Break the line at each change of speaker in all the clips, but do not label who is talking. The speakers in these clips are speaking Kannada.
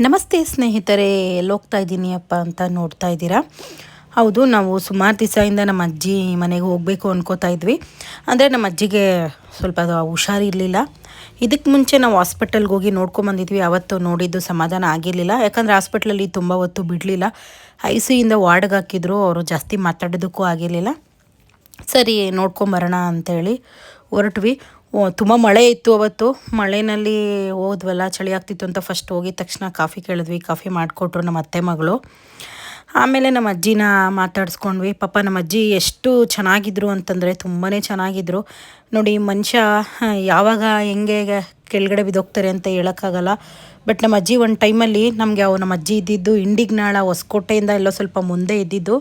ನಮಸ್ತೆ ಸ್ನೇಹಿತರೆ, ಎಲ್ಲಿ ಹೋಗ್ತಾ ಇದ್ದೀನಿ ಅಪ್ಪ ಅಂತ ನೋಡ್ತಾ ಇದ್ದೀರಾ. ಹೌದು, ನಾವು ಸುಮಾರು ದಿವಸದಿಂದ ನಮ್ಮ ಅಜ್ಜಿ ಮನೆಗೆ ಹೋಗಬೇಕು ಅನ್ಕೋತಾ ಇದ್ವಿ. ಅಂದರೆ ನಮ್ಮ ಅಜ್ಜಿಗೆ ಸ್ವಲ್ಪ ಹುಷಾರಿರಲಿಲ್ಲ. ಇದಕ್ಕೆ ಮುಂಚೆ ನಾವು ಹಾಸ್ಪಿಟಲ್ಗೆ ಹೋಗಿ ನೋಡ್ಕೊಂಬಂದಿದ್ವಿ. ಅವತ್ತು ನೋಡಿದ್ದು ಸಮಾಧಾನ ಆಗಿರಲಿಲ್ಲ, ಯಾಕಂದರೆ ಹಾಸ್ಪಿಟ್ಲಲ್ಲಿ ತುಂಬ ಹೊತ್ತು ಬಿಡಲಿಲ್ಲ. ICUಯಿಂದ ವಾರ್ಡ್ಗೆ ಹಾಕಿದ್ರು. ಅವರು ಜಾಸ್ತಿ ಮಾತಾಡೋದಕ್ಕೂ ಆಗಿರಲಿಲ್ಲ. ಸರಿ ನೋಡ್ಕೊಂಬರೋಣ ಅಂತೇಳಿ ಹೊರಟ್ವಿ. ತುಂಬ ಮಳೆ ಇತ್ತು ಅವತ್ತು. ಮಳೆಯಲ್ಲಿ ಹೋದ್ವಲ್ಲ, ಚಳಿ ಆಗ್ತಿತ್ತು ಅಂತ ಫಸ್ಟ್ ಹೋಗಿದ ತಕ್ಷಣ ಕಾಫಿ ಕೇಳಿದ್ವಿ. ಕಾಫಿ ಮಾಡಿಕೊಟ್ರು ನಮ್ಮ ಅತ್ತೆ ಮಗಳು. ಆಮೇಲೆ ನಮ್ಮ ಅಜ್ಜಿನ ಮಾತಾಡಿಸ್ಕೊಂಡ್ವಿ. ಪಾಪ ನಮ್ಮ ಅಜ್ಜಿ ಎಷ್ಟು ಚೆನ್ನಾಗಿದ್ರು ಅಂತಂದರೆ ತುಂಬಾ ಚೆನ್ನಾಗಿದ್ರು. ನೋಡಿ, ಮನುಷ್ಯ ಯಾವಾಗ ಹೆಂಗೆ ಕೆಳಗಡೆ ಬಿದ್ದೋಗ್ತಾರೆ ಅಂತ ಹೇಳೋಕ್ಕಾಗಲ್ಲ. ಬಟ್ ನಮ್ಮ ಅಜ್ಜಿ ಒಂದು ಟೈಮಲ್ಲಿ ನಮಗೆ ನಮ್ಮ ಅಜ್ಜಿ ಇದ್ದಿದ್ದು ಇಂಡಿಗ್ನಾಳ ಹೊಸಕೋಟೆಯಿಂದ ಎಲ್ಲೋ ಸ್ವಲ್ಪ ಮುಂದೆ ಇದ್ದಿದ್ದು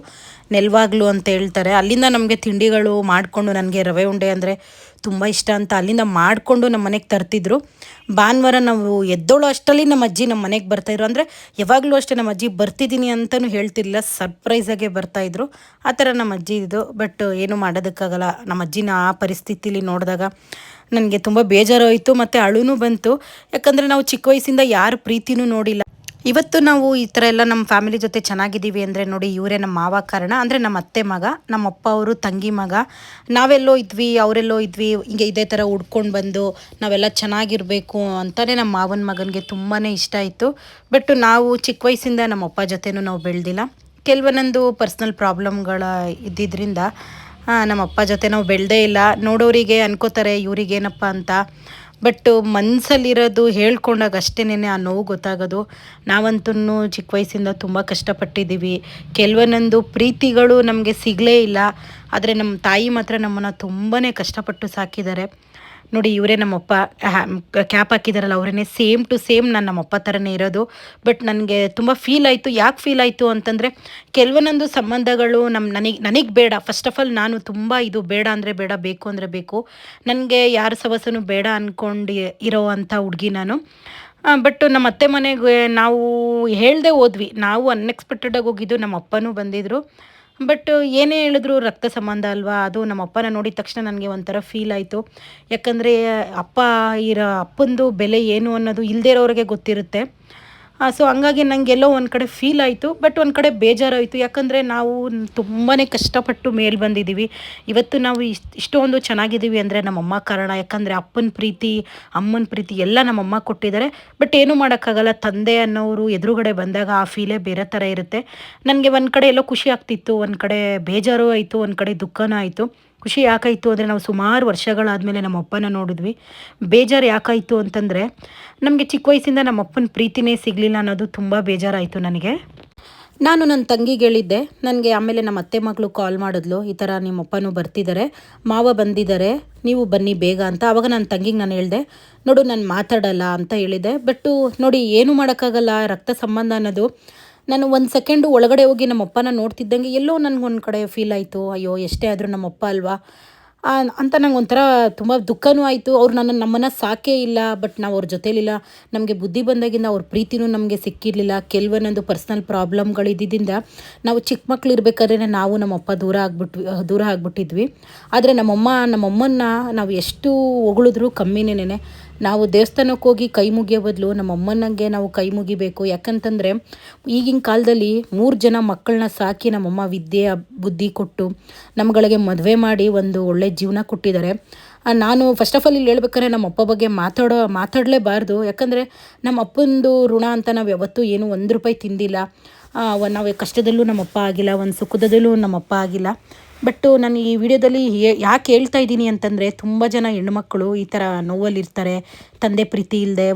ನೆಲವಾಗ್ಲು ಅಂತ ಹೇಳ್ತಾರೆ. ಅಲ್ಲಿಂದ ನಮಗೆ ತಿಂಡಿಗಳು ಮಾಡಿಕೊಂಡು, ನನಗೆ ರವೆ ಉಂಡೆ ಅಂದರೆ ತುಂಬ ಇಷ್ಟ ಅಂತ ಅಲ್ಲಿಂದ ಮಾಡಿಕೊಂಡು ನಮ್ಮ ಮನೆಗೆ ತರ್ತಿದ್ರು. ಭಾನುವಾರ ನಾವು ಎದ್ದೋಳು ಅಷ್ಟರಲ್ಲಿ ನಮ್ಮ ಅಜ್ಜಿ ನಮ್ಮ ಮನೆಗೆ ಬರ್ತಾಯಿದ್ರು. ಅಂದರೆ ಯಾವಾಗಲೂ ಅಷ್ಟೇ ನಮ್ಮ ಅಜ್ಜಿ ಬರ್ತಿದ್ದೀನಿ ಅಂತಲೂ ಹೇಳ್ತಿರ್ಲಿಲ್ಲ, ಸರ್ಪ್ರೈಸಾಗೆ ಬರ್ತಾಯಿದ್ರು. ಆ ಥರ ನಮ್ಮ ಅಜ್ಜಿ ಇದು. ಬಟ್ ಏನು ಮಾಡೋದಕ್ಕಾಗಲ್ಲ. ನಮ್ಮ ಅಜ್ಜಿನ ಆ ಪರಿಸ್ಥಿತಿಲಿ ನೋಡಿದಾಗ ನನಗೆ ತುಂಬ ಬೇಜಾರಾಯಿತು ಮತ್ತು ಅಳುನೂ ಬಂತು. ಯಾಕಂದರೆ ನಾವು ಚಿಕ್ಕ ವಯಸ್ಸಿಂದ ಯಾರ ಪ್ರೀತಿನೂ ನೋಡಿಲ್ಲ. ಇವತ್ತು ನಾವು ಈ ಥರ ಎಲ್ಲ ನಮ್ಮ ಫ್ಯಾಮಿಲಿ ಜೊತೆ ಚೆನ್ನಾಗಿದ್ದೀವಿ ಅಂದರೆ ನೋಡಿ, ಇವರೇ ನಮ್ಮ ಮಾವ ಕಾರಣ. ಅಂದರೆ ನಮ್ಮ ಅತ್ತೆ ಮಗ, ನಮ್ಮ ಅಪ್ಪ ಅವರು ತಂಗಿ ಮಗ. ನಾವೆಲ್ಲೋ ಇದ್ವಿ, ಅವರೆಲ್ಲೋ ಇದ್ವಿ, ಹಿಂಗೆ ಇದೇ ಥರ ಉಡ್ಕೊಂಡು ಬಂದು ನಾವೆಲ್ಲ ಚೆನ್ನಾಗಿರಬೇಕು ಅಂತಲೇ ನಮ್ಮ ಮಾವನ ಮಗನಿಗೆ ತುಂಬಾ ಇಷ್ಟ ಆಯಿತು. ಬಟ್ ನಾವು ಚಿಕ್ಕ ವಯಸ್ಸಿಂದ ನಮ್ಮ ಅಪ್ಪ ಜೊತೆನೂ ನಾವು ಬೆಳೆದಿಲ್ಲ. ಕೆಲವೊಂದೊಂದು ಪರ್ಸ್ನಲ್ ಪ್ರಾಬ್ಲಮ್ಗಳ ಇದ್ದಿದ್ದರಿಂದ ನಮ್ಮ ಅಪ್ಪ ಜೊತೆ ನಾವು ಬೆಳೆದೇ ಇಲ್ಲ. ನೋಡೋರಿಗೆ ಅನ್ಕೋತಾರೆ ಇವ್ರಿಗೇನಪ್ಪ ಅಂತ. ಬಟ್ ಮನಸ್ಸಲ್ಲಿರೋದು ಹೇಳ್ಕೊಂಡಾಗ ಅಷ್ಟೇನೆ ಆ ನೋವು ಗೊತ್ತಾಗೋದು. ನಾವಂತೂ ಚಿಕ್ಕ ವಯಸ್ಸಿಂದ ತುಂಬ ಕಷ್ಟಪಟ್ಟಿದ್ದೀವಿ. ಕೆಲವೊಂದೊಂದು ಪ್ರೀತಿಗಳು ನಮಗೆ ಸಿಗಲೇ ಇಲ್ಲ. ಆದರೆ ನಮ್ಮ ತಾಯಿ ಮಾತ್ರ ನಮ್ಮನ್ನು ತುಂಬಾ ಕಷ್ಟಪಟ್ಟು ಸಾಕಿದ್ದಾರೆ. ನೋಡಿ, ಇವರೇ ನಮ್ಮಪ್ಪ. ಕ್ಯಾಪ್ ಹಾಕಿದಾರಲ್ಲ ಅವರೇ, ಸೇಮ್ ಟು ಸೇಮ್ ನಾನು ನಮ್ಮಪ್ಪ ಥರನೇ ಇರೋದು. ಬಟ್ ನನಗೆ ತುಂಬ ಫೀಲ್ ಆಯಿತು. ಯಾಕೆ ಫೀಲ್ ಆಯಿತು ಅಂತಂದರೆ, ಕೆಲವೊಂದೊಂದು ಸಂಬಂಧಗಳು ನನಗೆ ಬೇಡ. ಫಸ್ಟ್ ಆಫ್ ಆಲ್ ನಾನು ತುಂಬ ಇದು ಬೇಡ ಅಂದರೆ ಬೇಡ, ಬೇಕು ಅಂದರೆ ಬೇಕು. ನನಗೆ ಯಾರ ಸವಸನೂ ಬೇಡ ಅಂದ್ಕೊಂಡು ಇರೋ ಅಂಥ ಹುಡುಗಿ ನಾನು. ಬಟ್ ನಮ್ಮ ಅತ್ತೆ ಮನೆಗೆ ನಾವು ಹೇಳ್ದೆ ಹೋದ್ವಿ. ನಾವು ಅನ್ಎಕ್ಸ್ಪೆಕ್ಟೆಡಾಗಿ ಹೋಗಿದ್ದು, ನಮ್ಮ ಅಪ್ಪನೂ ಬಂದಿದ್ದರು. ಬಟ್ ಏನೇ ಹೇಳಿದ್ರು ರಕ್ತ ಸಂಬಂಧ ಅಲ್ವಾ. ಅದು ನಮ್ಮ ಅಪ್ಪನ ನೋಡಿದ ತಕ್ಷಣ ನನಗೆ ಒಂಥರ ಫೀಲ್ ಆಯಿತು. ಯಾಕಂದರೆ ಅಪ್ಪಂದು ಬೆಲೆ ಏನು ಅನ್ನೋದು ಇಲ್ಲದೇ ಇರೋರಿಗೆ ಗೊತ್ತಿರುತ್ತೆ. ಸೊ ಹಂಗಾಗಿ ನನಗೆಲ್ಲೋ ಒಂದು ಕಡೆ ಫೀಲ್ ಆಯಿತು. ಬಟ್ ಒಂದು ಕಡೆ ಬೇಜಾರಾಯಿತು. ಯಾಕಂದರೆ ನಾವು ತುಂಬಾ ಕಷ್ಟಪಟ್ಟು ಮೇಲೆ ಬಂದಿದ್ದೀವಿ. ಇವತ್ತು ನಾವು ಇಷ್ಟೊಂದು ಚೆನ್ನಾಗಿದ್ದೀವಿ ಅಂದರೆ ನಮ್ಮಮ್ಮ ಕಾರಣ. ಯಾಕಂದರೆ ಅಪ್ಪನ ಪ್ರೀತಿ, ಅಮ್ಮನ ಪ್ರೀತಿ ಎಲ್ಲ ನಮ್ಮಮ್ಮ ಕೊಟ್ಟಿದ್ದಾರೆ. ಬಟ್ ಏನೂ ಮಾಡೋಕ್ಕಾಗಲ್ಲ. ತಂದೆ ಅನ್ನೋರು ಎದುರುಗಡೆ ಬಂದಾಗ ಆ ಫೀಲೇ ಬೇರೆ ಥರ ಇರುತ್ತೆ. ನನಗೆ ಒಂದು ಕಡೆ ಎಲ್ಲೋ ಖುಷಿ ಆಗ್ತಿತ್ತು, ಒಂದು ಕಡೆ ಬೇಜಾರು ಆಯಿತು, ಒಂದು ಕಡೆ ದುಃಖನೂ ಆಯಿತು. ಖುಷಿ ಯಾಕಾಯಿತು ಅಂದರೆ, ನಾವು ಸುಮಾರು ವರ್ಷಗಳಾದಮೇಲೆ ನಮ್ಮ ಅಪ್ಪನ ನೋಡಿದ್ವಿ. ಬೇಜಾರು ಯಾಕಾಯಿತು ಅಂತಂದರೆ, ನಮಗೆ ಚಿಕ್ಕ ವಯಸ್ಸಿಂದ ನಮ್ಮ ಅಪ್ಪನ ಪ್ರೀತಿನೇ ಸಿಗಲಿಲ್ಲ ಅನ್ನೋದು ತುಂಬ ಬೇಜಾರಾಯಿತು ನನಗೆ. ನಾನು ನನ್ನ ತಂಗಿಗೆ ಹೇಳಿದ್ದೆ. ನನಗೆ ಆಮೇಲೆ ನಮ್ಮ ಅತ್ತೆ ಮಗಳು ಕಾಲ್ ಮಾಡಿದ್ಲು, ಈ ಥರ ನಿಮ್ಮ ಅಪ್ಪನೂ ಬರ್ತಿದ್ದಾರೆ, ಮಾವ ಬಂದಿದ್ದಾರೆ, ನೀವು ಬನ್ನಿ ಬೇಗ ಅಂತ. ಆವಾಗ ನನ್ನ ತಂಗಿಗೆ ನಾನು ಹೇಳಿದೆ, ನೋಡು ನಾನು ಮಾತಾಡಲ್ಲ ಅಂತ ಹೇಳಿದೆ. ಬಟ್ಟು ನೋಡಿ, ಏನೂ ಮಾಡೋಕ್ಕಾಗಲ್ಲ. ರಕ್ತ ಸಂಬಂಧ ಅನ್ನೋದು, ನಾನು ಒಂದು ಸೆಕೆಂಡು ಒಳಗಡೆ ಹೋಗಿ ನಮ್ಮ ಅಪ್ಪನ ನೋಡ್ತಿದ್ದಂಗೆ ಎಲ್ಲೋ ನನಗೊಂದು ಕಡೆ ಫೀಲ್ ಆಯಿತು. ಅಯ್ಯೋ, ಎಷ್ಟೇ ಆದರೂ ನಮ್ಮ ಅಪ್ಪ ಅಲ್ವಾ ಅಂತ ನಂಗೆ ಒಂಥರ ತುಂಬ ದುಃಖನೂ ಆಯಿತು. ಅವ್ರು ನಮ್ಮನ್ನು ಸಾಕೇ ಇಲ್ಲ. ಬಟ್ ನಾವು ಅವ್ರ ಜೊತೇಲಿಲ್ಲ. ನಮಗೆ ಬುದ್ಧಿ ಬಂದಾಗಿಂದ ಅವ್ರ ಪ್ರೀತಿನೂ ನಮಗೆ ಸಿಕ್ಕಿರಲಿಲ್ಲ. ಕೆಲವೊಂದೊಂದು ಪರ್ಸ್ನಲ್ ಪ್ರಾಬ್ಲಮ್ಗಳಿದ್ದಿದ್ದರಿಂದ ನಾವು ಚಿಕ್ಕ ಮಕ್ಳು ಇರಬೇಕಾದ್ರೆ ನಾವು ನಮ್ಮಪ್ಪ ದೂರ ಆಗಿಬಿಟ್ಟಿದ್ವಿ. ಆದರೆ ನಮ್ಮಮ್ಮನ್ನ ನಾವು ಎಷ್ಟು ಹೊಗಳಿದ್ರು ಕಮ್ಮಿನೇನೆ. ನಾವು ದೇವಸ್ಥಾನಕ್ಕೆ ಹೋಗಿ ಕೈ ಮುಗಿಯೋ ಬದಲು ನಮ್ಮಮ್ಮನಿಗೆ ನಾವು ಕೈ ಮುಗಿಬೇಕು. ಯಾಕಂತಂದರೆ ಈಗಿನ ಕಾಲದಲ್ಲಿ 3 ಜನ ಮಕ್ಕಳನ್ನ ಸಾಕಿ ನಮ್ಮಮ್ಮ ವಿದ್ಯೆ ಬುದ್ಧಿ ಕೊಟ್ಟು ನಮ್ಗಳಿಗೆ ಮದುವೆ ಮಾಡಿ ಒಂದು ಒಳ್ಳೆ ಜೀವನ ಕೊಟ್ಟಿದ್ದಾರೆ. ನಾನು ಫಸ್ಟ್ ಆಫ್ ಆಲ್ ಇಲ್ಲಿ ಹೇಳ್ಬೇಕಾದ್ರೆ ನಮ್ಮ ಅಪ್ಪ ಬಗ್ಗೆ ಮಾತಾಡಲೇಬಾರ್ದು. ಯಾಕಂದರೆ ನಮ್ಮ ಅಪ್ಪಂದು ಋಣ ಅಂತ ನಾವು ಯಾವತ್ತೂ ಏನು ₹1 ತಿಂದಿಲ್ಲ. ನಾವು ಕಷ್ಟದಲ್ಲೂ ನಮ್ಮಪ್ಪ ಆಗಿಲ್ಲ, ಒಂದು ಸುಖದಲ್ಲೂ ನಮ್ಮಪ್ಪ ಆಗಿಲ್ಲ. ಬಟ್ಟು ನಾನು ಈ ವಿಡಿಯೋದಲ್ಲಿ ಯಾಕೆ ಹೇಳ್ತಾ ಇದ್ದೀನಿ ಅಂತಂದರೆ, ತುಂಬ ಜನ ಹೆಣ್ಮಕ್ಳು ಈ ಥರ ನೋವಲ್ಲಿರ್ತಾರೆ, ತಂದೆ ಪ್ರೀತಿ ಇಲ್ಲದೆ.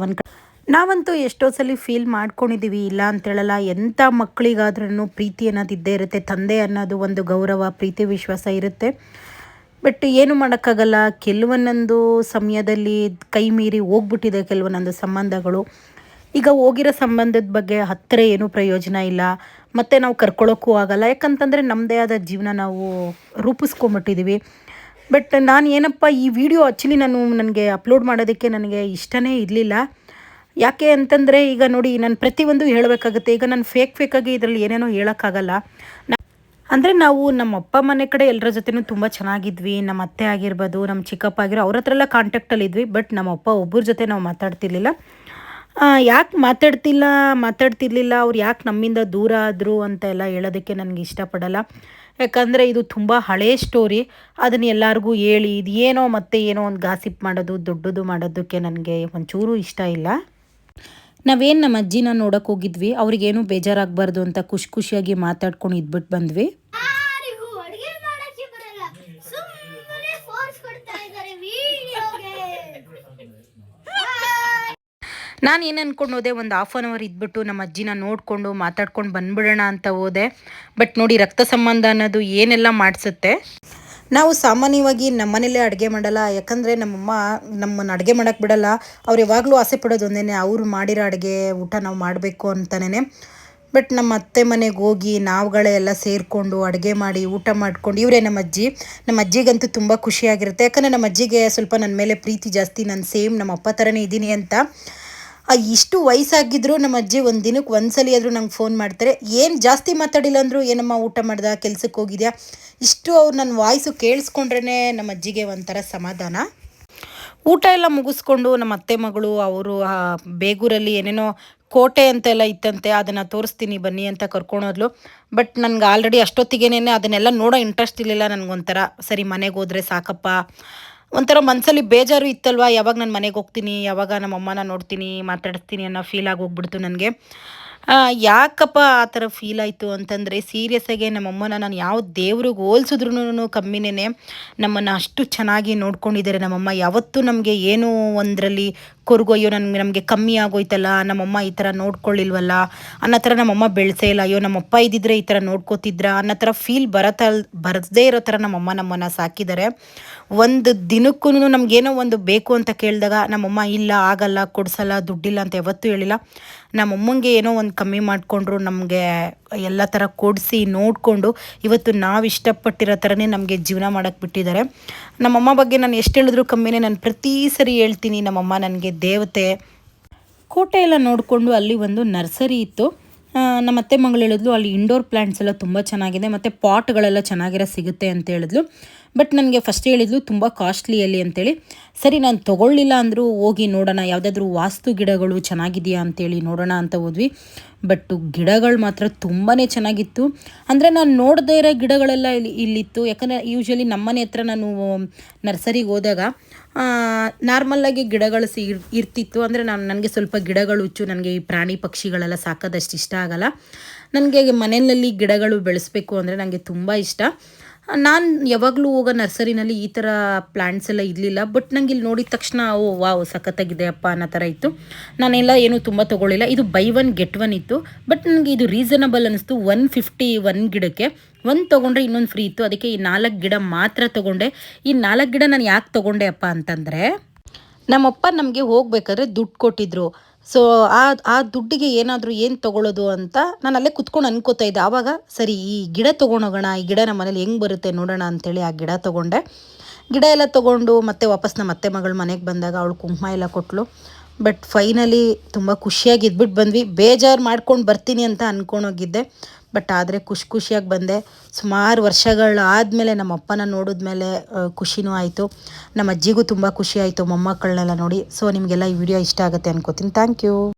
ನಾವಂತೂ ಎಷ್ಟೋ ಸಲ ಫೀಲ್ ಮಾಡ್ಕೊಂಡಿದ್ದೀವಿ, ಇಲ್ಲ ಅಂತೇಳಲ್ಲ. ಎಂಥ ಮಕ್ಕಳಿಗಾದ್ರೂ ಪ್ರೀತಿ ಅನ್ನೋದು ಇದ್ದೇ ಇರುತ್ತೆ. ತಂದೆ ಅನ್ನೋದು ಒಂದು ಗೌರವ, ಪ್ರೀತಿ, ವಿಶ್ವಾಸ ಇರುತ್ತೆ. ಬಟ್ ಏನು ಮಾಡೋಕ್ಕಾಗಲ್ಲ. ಕೆಲವೊಂದೊಂದು ಸಮಯದಲ್ಲಿ ಕೈ ಮೀರಿ ಹೋಗ್ಬಿಟ್ಟಿದೆ ಕೆಲವೊಂದೊಂದು ಸಂಬಂಧಗಳು. ಈಗ ಹೋಗಿರೋ ಸಂಬಂಧದ ಬಗ್ಗೆ ಹತ್ತಿರ ಏನೂ ಪ್ರಯೋಜನ ಇಲ್ಲ. ಮತ್ತು ನಾವು ಕರ್ಕೊಳ್ಳೋಕ್ಕೂ ಆಗಲ್ಲ. ಯಾಕಂತಂದರೆ ನಮ್ಮದೇ ಆದ ಜೀವನ ನಾವು ರೂಪಿಸ್ಕೊಂಬಿಟ್ಟಿದ್ದೀವಿ. ಬಟ್ ನಾನು ಏನಪ್ಪ ಈ ವಿಡಿಯೋ ಆ್ಯಕ್ಚುಲಿ ನನಗೆ ಅಪ್ಲೋಡ್ ಮಾಡೋದಕ್ಕೆ ನನಗೆ ಇಷ್ಟನೇ ಇರಲಿಲ್ಲ. ಯಾಕೆ ಅಂತಂದರೆ, ಈಗ ನೋಡಿ, ನಾನು ಪ್ರತಿಯೊಂದು ಹೇಳಬೇಕಾಗುತ್ತೆ. ಈಗ ನಾನು ಫೇಕಾಗಿ ಇದರಲ್ಲಿ ಏನೇನೋ ಹೇಳೋಕ್ಕಾಗಲ್ಲ. ಅಂದರೆ ನಾವು ನಮ್ಮ ಅಪ್ಪ ಮನೆ ಕಡೆ ಎಲ್ಲರ ಜೊತೆನೂ ತುಂಬ ಚೆನ್ನಾಗಿದ್ವಿ. ನಮ್ಮ ಅತ್ತೆ ಆಗಿರ್ಬೋದು, ನಮ್ಮ ಚಿಕ್ಕಪ್ಪ ಆಗಿರೋ ಅವ್ರ ಹತ್ರ ಎಲ್ಲ ಕಾಂಟ್ಯಾಕ್ಟಲ್ಲಿದ್ವಿ. ಬಟ್ ನಮ್ಮ ಅಪ್ಪ ಒಬ್ಬರ ಜೊತೆ ನಾವು ಮಾತಾಡ್ತಿರ್ಲಿಲ್ಲ. ಯಾಕೆ ಮಾತಾಡ್ತಿರ್ಲಿಲ್ಲ ಅವ್ರು ಯಾಕೆ ನಮ್ಮಿಂದ ದೂರ ಆದರು ಅಂತ ಎಲ್ಲ ಹೇಳೋದಕ್ಕೆ ನನಗೆ ಇಷ್ಟಪಡಲ್ಲ. ಯಾಕಂದರೆ ಇದು ತುಂಬ ಹಳೇ ಸ್ಟೋರಿ. ಅದನ್ನು ಎಲ್ಲರಿಗೂ ಹೇಳಿ ಇದು ಏನೋ ಮತ್ತೆ ಏನೋ ಒಂದು ಗಾಸಿಪ್ ಮಾಡೋದು ದೊಡ್ಡದು ಮಾಡೋದಕ್ಕೆ ನನಗೆ ಒಂಚೂರು ಇಷ್ಟ ಇಲ್ಲ. ನಾವೇನು ನಮ್ಮ ಅಜ್ಜಿನ ನೋಡೋಕೆ ಹೋಗಿದ್ವಿ, ಅವ್ರಿಗೇನು ಬೇಜಾರಾಗಬಾರ್ದು ಅಂತ ಖುಷಿಯಾಗಿ ಮಾತಾಡ್ಕೊಂಡು ಇದ್ಬಿಟ್ಟು ಬಂದ್ವಿ. ನಾನು ಏನು ಅಂದ್ಕೊಂಡು ಹೋದೆ, ಒಂದು ಹಾಫ್ ಆನ್ ಅವರ್ ಇದ್ಬಿಟ್ಟು ನಮ್ಮ ಅಜ್ಜಿನ ನೋಡಿಕೊಂಡು ಮಾತಾಡ್ಕೊಂಡು ಬಂದ್ಬಿಡೋಣ ಅಂತ ಹೋದೆ. ಬಟ್ ನೋಡಿ, ರಕ್ತ ಸಂಬಂಧ ಅನ್ನೋದು ಏನೆಲ್ಲ ಮಾಡಿಸುತ್ತೆ. ನಾವು ಸಾಮಾನ್ಯವಾಗಿ ನಮ್ಮನೇಲೇ ಅಡುಗೆ ಮಾಡಲ್ಲ, ಯಾಕಂದರೆ ನಮ್ಮಮ್ಮ ನಮ್ಮನ್ನು ಅಡುಗೆ ಮಾಡೋಕ್ಕೆ ಬಿಡಲ್ಲ. ಅವ್ರು ಯಾವಾಗಲೂ ಆಸೆ ಪಡೋದು ಒಂದೇ, ಅವ್ರು ಮಾಡಿರೋ ಅಡುಗೆ ಊಟ ನಾವು ಮಾಡಬೇಕು ಅಂತಲೇ. ಬಟ್ ನಮ್ಮ ಅತ್ತೆ ಮನೆಗೆ ಹೋಗಿ ನಾವುಗಳೇ ಎಲ್ಲ ಸೇರಿಕೊಂಡು ಅಡುಗೆ ಮಾಡಿ ಊಟ ಮಾಡ್ಕೊಂಡು, ಇವರೇ ನಮ್ಮ ಅಜ್ಜಿಗಂತೂ ತುಂಬ ಖುಷಿಯಾಗಿರುತ್ತೆ. ಯಾಕಂದರೆ ನಮ್ಮ ಅಜ್ಜಿಗೆ ಸ್ವಲ್ಪ ನನ್ನ ಮೇಲೆ ಪ್ರೀತಿ ಜಾಸ್ತಿ. ನಾನು ಸೇಮ್ ನಮ್ಮ ಅಪ್ಪ ಥರನೇ ಇದ್ದೀನಿ ಅಂತ. ಇಷ್ಟು ವಯಸ್ಸಾಗಿದ್ದರೂ ನಮ್ಮ ಅಜ್ಜಿ ಒಂದು ದಿನಕ್ಕೆ ಒಂದ್ಸಲಿ ಆದರೂ ನಂಗೆ ಫೋನ್ ಮಾಡ್ತಾರೆ. ಏನು ಜಾಸ್ತಿ ಮಾತಾಡಿಲ್ಲ ಅಂದರೂ, ಏನಮ್ಮ ಊಟ ಮಾಡ್ದೆ, ಕೆಲ್ಸಕ್ಕೆ ಹೋಗಿದ್ಯಾ, ಇಷ್ಟು ಅವ್ರು ನನ್ನ ವಾಯ್ಸು ಕೇಳಿಸ್ಕೊಂಡ್ರೇ ನಮ್ಮ ಅಜ್ಜಿಗೆ ಒಂಥರ ಸಮಾಧಾನ. ಊಟ ಎಲ್ಲ ಮುಗಿಸ್ಕೊಂಡು ನಮ್ಮ ಅತ್ತೆ ಮಗಳು ಅವರು ಬೇಗೂರಲ್ಲಿ ಏನೇನೋ ಕೋಟೆ ಅಂತೆಲ್ಲ ಇತ್ತಂತೆ, ಅದನ್ನು ತೋರಿಸ್ತೀನಿ ಬನ್ನಿ ಅಂತ ಕರ್ಕೊಂಡೋದ್ಲು. ಬಟ್ ನನಗೆ ಆಲ್ರೆಡಿ ಅಷ್ಟೊತ್ತಿಗೇನೆ ಅದನ್ನೆಲ್ಲ ನೋಡೋ ಇಂಟ್ರೆಸ್ಟ್ ಇರಲಿಲ್ಲ. ನನಗೊಂಥರ ಸರಿ ಮನೆಗೆ ಹೋದರೆ ಸಾಕಪ್ಪ, ಒಂಥರ ಮನಸ್ಸಲ್ಲಿ ಬೇಜಾರು ಇತ್ತಲ್ವ. ಯಾವಾಗ ನಾನು ಮನೆಗೆ ಹೋಗ್ತೀನಿ, ಯಾವಾಗ ನಮ್ಮ ಅಮ್ಮನ ನೋಡ್ತೀನಿ, ಮಾತಾಡಿಸ್ತೀನಿ ಅನ್ನೋ ಫೀಲ್ ಆಗೋಗ್ಬಿಡ್ತು ನನಗೆ. ಯಾಕಪ್ಪ ಆ ಥರ ಫೀಲ್ ಆಯಿತು ಅಂತಂದರೆ, ಸೀರಿಯಸ್ಸಾಗೆ ನಮ್ಮಮ್ಮನ ನಾನು ಯಾವ ದೇವ್ರಿಗೆ ಹೋಲ್ಸಿದ್ರೂ ಕಮ್ಮಿನೇ. ನಮ್ಮನ್ನು ಅಷ್ಟು ಚೆನ್ನಾಗಿ ನೋಡ್ಕೊಂಡಿದ್ದಾರೆ ನಮ್ಮಮ್ಮ. ಯಾವತ್ತೂ ನಮಗೆ ಏನೋ ಒಂದರಲ್ಲಿ ಕೊರಗು, ನಮಗೆ ಕಮ್ಮಿ ಆಗೋಯ್ತಲ್ಲ, ನಮ್ಮಮ್ಮ ಈ ಥರ ನೋಡ್ಕೊಳ್ಳಿಲ್ವಲ್ಲ ಅನ್ನೋ ಥರ ನಮ್ಮಮ್ಮ ಬೆಳೆಸೇ ಇಲ್ಲ. ಅಯ್ಯೋ ನಮ್ಮಪ್ಪ ಇದ್ದಿದ್ರೆ ಈ ಥರ ನೋಡ್ಕೋತಿದ್ರ ಅನ್ನೋ ಥರ ಫೀಲ್ ಬರದೇ ಇರೋ ಥರ ನಮ್ಮನ್ನು ಸಾಕಿದ್ದಾರೆ. ಒಂದು ದಿನಕ್ಕೂ ನಮಗೇನೋ ಒಂದು ಬೇಕು ಅಂತ ಕೇಳಿದಾಗ ನಮ್ಮಮ್ಮ ಇಲ್ಲ ಆಗಲ್ಲ, ಕೊಡಿಸಲ್ಲ, ದುಡ್ಡಿಲ್ಲ ಅಂತ ಯಾವತ್ತೂ ಹೇಳಿಲ್ಲ. ನಮ್ಮಮ್ಮಂಗೆ ಏನೋ ಒಂದು ಕಮ್ಮಿ ಮಾಡಿಕೊಂಡ್ರು ನಮಗೆ ಎಲ್ಲ ಥರ ಕೊಡಿಸಿ ನೋಡಿಕೊಂಡು ಇವತ್ತು ನಾವು ಇಷ್ಟಪಟ್ಟಿರೋ ಥರನೇ ನಮಗೆ ಜೀವನ ಮಾಡೋಕ್ಕೆ ಬಿಟ್ಟಿದ್ದಾರೆ. ನಮ್ಮಮ್ಮ ಬಗ್ಗೆ ನಾನು ಎಷ್ಟು ಹೇಳಿದ್ರು ಕಮ್ಮಿನೇ. ನಾನು ಪ್ರತಿ ಸರಿ ಹೇಳ್ತೀನಿ, ನಮ್ಮಮ್ಮ ನನಗೆ ದೇವತೆ. ಕೋಟೆ ಎಲ್ಲ ನೋಡಿಕೊಂಡು ಅಲ್ಲಿ ಒಂದು ನರ್ಸರಿ ಇತ್ತು. ನಮ್ಮ ಅತ್ತೆ ಮಗಳು ಹೇಳಿದ್ಲು ಅಲ್ಲಿ ಇಂಡೋರ್ ಪ್ಲ್ಯಾಂಟ್ಸ್ ಎಲ್ಲ ತುಂಬ ಚೆನ್ನಾಗಿದೆ ಮತ್ತು ಪಾಟ್ಗಳೆಲ್ಲ ಚೆನ್ನಾಗಿರೋ ಸಿಗುತ್ತೆ ಅಂತ ಹೇಳಿದ್ಲು. ಬಟ್ ನನಗೆ ಫಸ್ಟ್ ಹೇಳಿದ್ಲು ತುಂಬ ಕಾಸ್ಟ್ಲಿಯಲ್ಲಿ ಅಂತೇಳಿ. ಸರಿ ನಾನು ತೊಗೊಳ್ಳಿಲ್ಲ ಅಂದರೂ ಹೋಗಿ ನೋಡೋಣ, ಯಾವುದಾದ್ರೂ ವಾಸ್ತು ಗಿಡಗಳು ಚೆನ್ನಾಗಿದೆಯಾ ಅಂತೇಳಿ ನೋಡೋಣ ಅಂತ ಹೋದ್ವಿ. ಬಟ್ ಗಿಡಗಳು ಮಾತ್ರ ತುಂಬಾ ಚೆನ್ನಾಗಿತ್ತು. ಅಂದರೆ ನಾನು ನೋಡದೇ ಇರೋ ಗಿಡಗಳೆಲ್ಲ ಇಲ್ಲಿತ್ತು. ಯಾಕಂದರೆ ಯೂಶ್ವಲಿ ನಮ್ಮನೆ ಹತ್ರ ನಾನು ನರ್ಸರಿಗೆ ಹೋದಾಗ ನಾರ್ಮಲ್ಲಾಗಿ ಗಿಡಗಳು ಇರ್ತಿತ್ತು. ಅಂದರೆ ನನಗೆ ಸ್ವಲ್ಪ ಗಿಡಗಳು ಹುಚ್ಚು. ನನಗೆ ಈ ಪ್ರಾಣಿ ಪಕ್ಷಿಗಳೆಲ್ಲ ಸಾಕೋದಷ್ಟು ಇಷ್ಟ ಆಗಲ್ಲ. ನನಗೆ ಮನೆಯಲ್ಲಿ ಗಿಡಗಳು ಬೆಳೆಸಬೇಕು ಅಂದರೆ ನನಗೆ ತುಂಬ ಇಷ್ಟ. ನಾನು ಯಾವಾಗಲೂ ಹೋಗೋ ನರ್ಸರಿನಲ್ಲಿ ಈ ಥರ ಪ್ಲ್ಯಾಂಟ್ಸ್ ಎಲ್ಲ ಇರಲಿಲ್ಲ. ಬಟ್ ನಂಗೆ ಇಲ್ಲಿ ನೋಡಿದ ತಕ್ಷಣ ಓ ವಾವ್ ಸಖತ್ತಾಗಿದೆ ಅಪ್ಪ ಅನ್ನೋ ಥರ ಇತ್ತು. ನಾನೆಲ್ಲ ಏನೂ ತುಂಬ ತೊಗೊಳ್ಳಿಲ್ಲ. ಇದು ಬೈ 1 get 1 ಇತ್ತು. ಬಟ್ ನನಗೆ ಇದು ರೀಸನಬಲ್ ಅನ್ನಿಸ್ತು. 151 ಗಿಡಕ್ಕೆ 1 ತೊಗೊಂಡ್ರೆ ಇನ್ನೊಂದು ಫ್ರೀ ಇತ್ತು. ಅದಕ್ಕೆ ಈ 4 ಗಿಡ ಮಾತ್ರ ತೊಗೊಂಡೆ. ಈ 4 ಗಿಡ ನಾನು ಯಾಕೆ ತೊಗೊಂಡೆ ಅಪ್ಪ ಅಂತಂದರೆ, ನಮ್ಮಪ್ಪ ನಮಗೆ ಹೋಗ್ಬೇಕಾದ್ರೆ ದುಡ್ಡು ಕೊಟ್ಟಿದ್ರು. ಸೊ ಆ ದುಡ್ಡಿಗೆ ಏನು ತೊಗೊಳ್ಳೋದು ಅಂತ ನಾನು ಅಲ್ಲೇ ಕುತ್ಕೊಂಡು ಅನ್ಕೋತಾ ಇದ್ದೆ. ಆವಾಗ ಸರಿ ಈ ಗಿಡ ತೊಗೊಂಡೋಗೋಣ, ಈ ಗಿಡ ನಮ್ಮ ಮನೇಲಿ ಹೆಂಗೆ ಬರುತ್ತೆ ನೋಡೋಣ ಅಂಥೇಳಿ ಆ ಗಿಡ ತೊಗೊಂಡೆ. ಗಿಡ ಎಲ್ಲ ತೊಗೊಂಡು ಮತ್ತೆ ವಾಪಸ್ ನಮ್ಮ ಅತ್ತೆ ಮಗಳು ಮನೆಗೆ ಬಂದಾಗ ಅವಳು ಕುಂಕುಮ ಎಲ್ಲ ಕೊಟ್ಟಳು. ಬಟ್ ಫೈನಲಿ ತುಂಬ ಖುಷಿಯಾಗಿ ಇದ್ಬಿಟ್ಟು ಬಂದ್ವಿ. ಬೇಜಾರು ಮಾಡ್ಕೊಂಡು ಬರ್ತೀನಿ ಅಂತ ಅಂದ್ಕೊಂಡೋಗಿದ್ದೆ. ಬಟ್ ಆದರೆ ಖುಷಿಯಾಗಿ ಬಂದೆ. ಸುಮಾರು ವರ್ಷಗಳಾದಮೇಲೆ ನಮ್ಮ ಅಪ್ಪನ ನೋಡಿದ್ಮೇಲೆ ಖುಷಿನೂ ಆಯಿತು. ನಮ್ಮ ಅಜ್ಜಿಗೂ ತುಂಬ ಖುಷಿ ಆಯಿತು ಮೊಮ್ಮಕ್ಕಳನ್ನೆಲ್ಲ ನೋಡಿ. ಸೊ ನಿಮಗೆಲ್ಲ ಈ ವಿಡಿಯೋ ಇಷ್ಟ ಆಗುತ್ತೆ ಅನ್ಕೋತೀನಿ. Thank you.